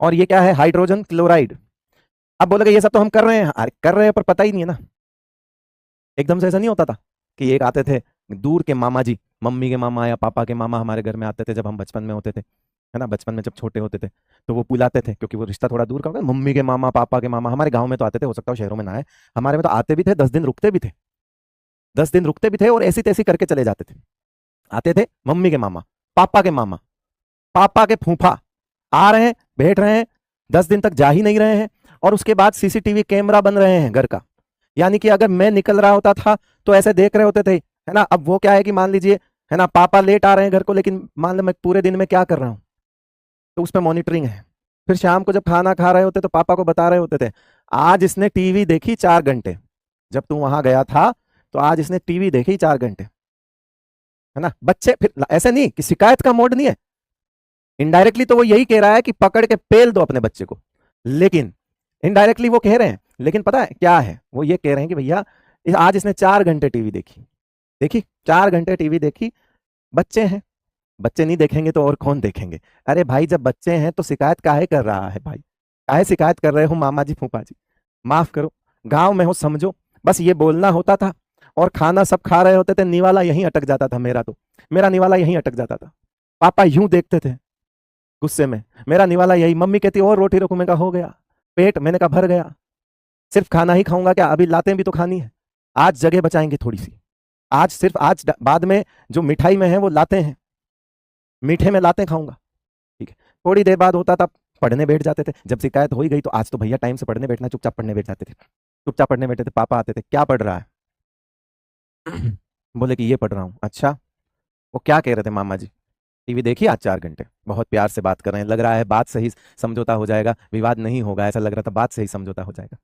और ये क्या है, हाइड्रोजन क्लोराइड। अब बोलोगे ये सब तो हम कर रहे हैं, अरे कर रहे हैं पर पता ही नहीं है ना। एकदम से ऐसा नहीं होता था कि एक आते थे दूर के मामा जी, मम्मी के मामा या पापा के मामा हमारे घर में आते थे जब हम बचपन में होते थे, है ना, बचपन में जब छोटे होते थे, तो वो बुलाते थे क्योंकि वो रिश्ता थोड़ा दूर का होगा, मम्मी के मामा पापा के मामा हमारे गांव में तो आते थे, हो सकता है शहरों में ना आए, हमारे में तो आते भी थे, 10 दिन रुकते भी थे, 10 दिन रुकते भी थे और ऐसी तैसी करके चले जाते थे। आते थे मम्मी के मामा, पापा के मामा, पापा के फूफा, आ रहे हैं, बैठ रहे हैं, 10 दिन तक जा ही नहीं रहे हैं, और उसके बाद सीसीटीवी कैमरा बन रहे हैं घर का। यानी कि अगर मैं निकल रहा होता था तो ऐसे देख रहे होते थे, है ना। अब वो क्या है कि मान लीजिए, है ना, पापा लेट आ रहे हैं घर को, लेकिन मान लो मैं पूरे दिन में क्या कर रहा हूँ, तो उस पर मॉनिटरिंग है। फिर शाम को जब खाना खा रहे होते तो पापा को बता रहे होते थे, आज इसने टीवी देखी 4 घंटे, जब तू वहां गया था तो आज इसने टीवी देखी 4 घंटे, है ना। बच्चे फिर ऐसे नहीं कि शिकायत का मोड नहीं है, इनडायरेक्टली तो वो यही कह रहा है कि पकड़ के पेल दो अपने बच्चे को, लेकिन इनडायरेक्टली वो कह रहे हैं, लेकिन पता है क्या है, वो ये कह रहे हैं कि भैया आज इसने 4 घंटे टीवी देखी, देखी 4 घंटे टीवी देखी। बच्चे हैं, बच्चे नहीं देखेंगे तो और कौन देखेंगे। अरे भाई जब बच्चे हैं तो शिकायत काहे कर रहा है भाई, काहे शिकायत कर रहे हो मामा जी फूफा जी, माफ करो, गांव में हो समझो, बस ये बोलना होता था। और खाना सब खा रहे होते थे, निवाला यहीं अटक जाता था मेरा, तो मेरा निवाला यहीं अटक जाता था। पापा यूं देखते थे गुस्से में, मेरा निवाला यही, मम्मी कहती और रोटी रखू, मैं कहा हो गया पेट, मैंने कहा भर गया, सिर्फ खाना ही खाऊंगा क्या, अभी लातें भी तो खानी है, आज जगह बचाएंगे थोड़ी सी, आज सिर्फ आज बाद में जो मिठाई में है वो लाते हैं, मीठे में लाते खाऊंगा, ठीक है। थोड़ी देर बाद होता था पढ़ने बैठ जाते थे, जब शिकायत हो ही गई तो आज तो भैया टाइम से पढ़ने बैठना, चुपचाप पढ़ने बैठ जाते थे, चुपचाप पढ़ने बैठे थे। पापा आते थे, क्या पढ़ रहा है बोले कि ये पढ़ रहा हूँ, अच्छा, वो क्या कह रहे थे मामा जी, टीवी देखी आज 4 घंटे, बहुत प्यार से बात कर रहे हैं, लग रहा है बात सही समझौता हो जाएगा, विवाद नहीं होगा, ऐसा लग रहा था बात सही समझौता हो जाएगा,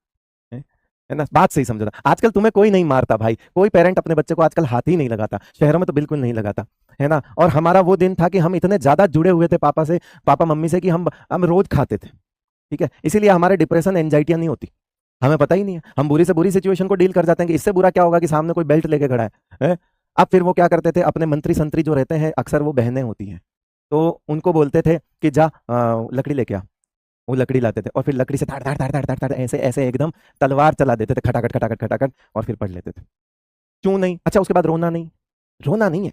है ना, बात सही समझौता। आजकल तुम्हें कोई नहीं मारता भाई, कोई पेरेंट अपने बच्चे को आजकल हाथ ही नहीं लगाता, शहरों में तो बिल्कुल नहीं लगाता, है ना। और हमारा वो दिन था कि हम इतने ज्यादा जुड़े हुए थे पापा से, पापा मम्मी से, कि हम रोज खाते थे, ठीक है, इसीलिए हमारे डिप्रेशन एंजाइटियां नहीं होती, हमें पता ही नहीं है, हम बुरी से बुरी सिचुएशन को डील कर जाते हैं कि इससे बुरा क्या होगा कि सामने कोई बेल्ट लेके खड़ा है? अब फिर वो क्या करते थे, अपने मंत्री संतरी जो रहते हैं, अक्सर वो बहनें होती हैं, तो उनको बोलते थे कि जा लकड़ी लेके आ, वो लकड़ी लाते थे और फिर लकड़ी से धाड़ धाड़ धाड़ धाड़ धाड़ धाड़ ऐसे ऐसे एकदम तलवार चला देते थे, खटाखट खटाखट खटाखट, और फिर पढ़ लेते थे। क्यों नहीं, अच्छा उसके बाद रोना नहीं, रोना नहीं है,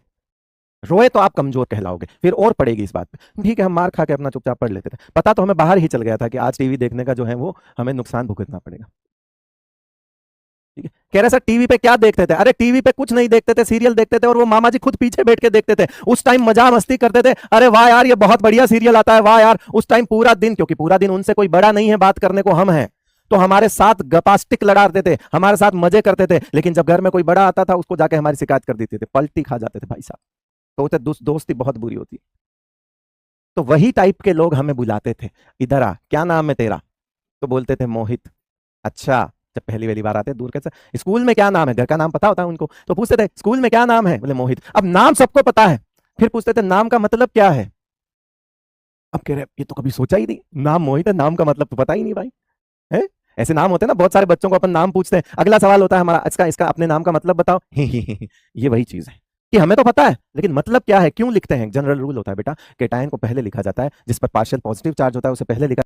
रोए तो आप कमजोर कहलाओगे, फिर और पड़ेगी इस बात पे, ठीक है, हम मार खा के अपना चुपचाप पढ़ लेते थे, पता तो हमें बाहर ही चल गया था कि आज टीवी देखने का जो है वो हमें नुकसान भुगतना पड़ेगा, ठीक है। कह रहे सर टीवी पे क्या देखते थे, अरे टीवी पे कुछ नहीं देखते थे, सीरियल देखते थे, और वो मामा जी खुद पीछे बैठ के देखते थे, उस टाइम मजा मस्ती करते थे, अरे वाह यार ये बहुत बढ़िया सीरियल आता है, वाह यार, उस टाइम पूरा दिन, क्योंकि पूरा दिन उनसे कोई बड़ा नहीं है बात करने को, हम हैं, तो हमारे साथ गपास्टिक लड़ाते थे, हमारे साथ मजे करते थे, लेकिन जब घर में कोई बड़ा आता था उसको जाके हमारी शिकायत कर देते थे, पलटी खा जाते थे भाई साहब, तो दोस्ती बहुत बुरी होती। तो वही टाइप के लोग हमें बुलाते थे, इधर आ, क्या नाम है तेरा, तो बोलते थे मोहित, अच्छा, जब पहली पहली बार आते दूर कैसे, स्कूल में क्या नाम है, घर का नाम पता होता है उनको, तो पूछते थे स्कूल में क्या नाम है, बोले मोहित, अब नाम सबको पता है, फिर पूछते थे नाम का मतलब क्या है, अब कह रहे ये तो कभी सोचा ही नहीं, नाम मोहित है, नाम का मतलब तो पता ही नहीं भाई, है। ऐसे नाम होते हैं ना, बहुत सारे बच्चों को अपन नाम पूछते हैं, अगला सवाल होता है हमारा, इसका इसका अपने नाम का मतलब बताओ ये वही चीज है कि हमें तो पता है लेकिन मतलब क्या है, क्यों लिखते हैं, जनरल रूल होता है बेटा, केटायन को पहले लिखा जाता है, जिस पर पार्शियल पॉजिटिव चार्ज होता है उसे पहले लिखा